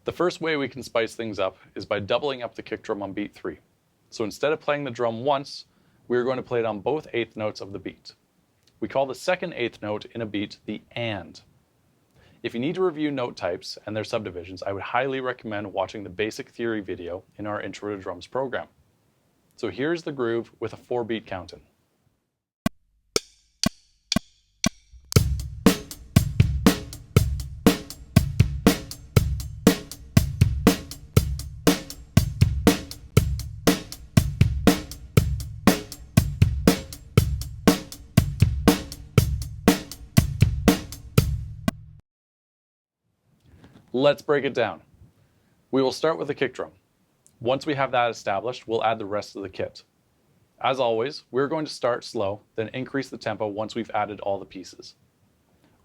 The first way we can spice things up is by doubling up the kick drum on beat 3. So instead of playing the drum once, we're going to play it on both eighth notes of the beat. We call the second eighth note in a beat the and. If you need to review note types and their subdivisions, I would highly recommend watching the basic theory video in our Intro to Drums program. So here's the groove with a 4-beat count-in. Let's break it down. We will start with the kick drum. Once we have that established, we'll add the rest of the kit. As always, we're going to start slow, then increase the tempo once we've added all the pieces.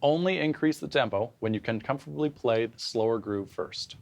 Only increase the tempo when you can comfortably play the slower groove first.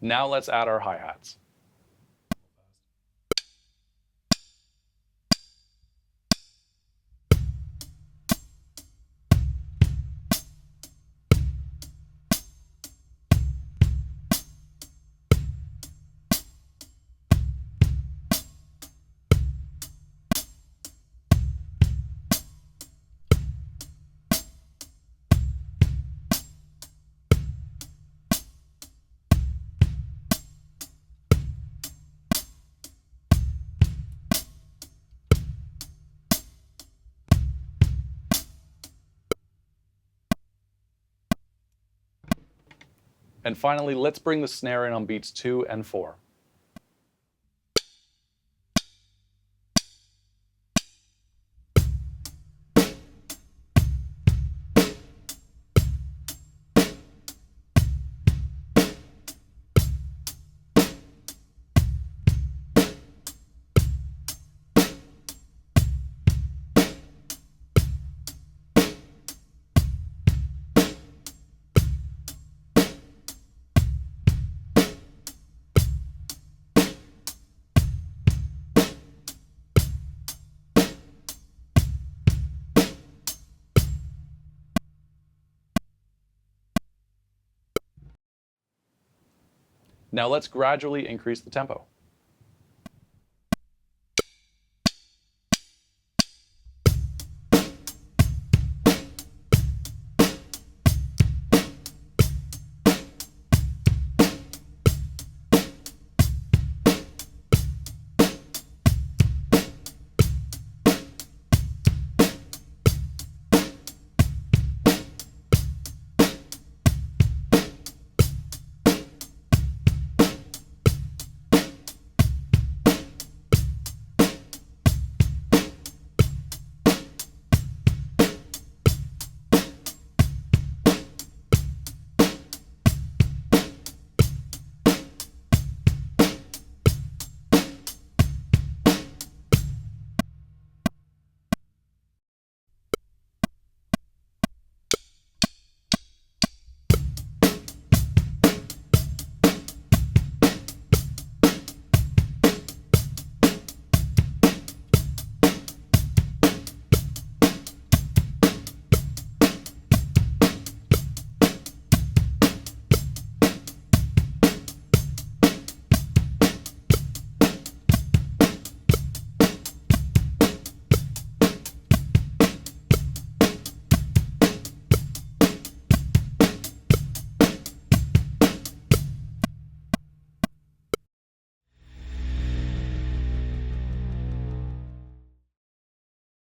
Now let's add our hi-hats. And finally, let's bring the snare in on beats 2 and 4. Now let's gradually increase the tempo.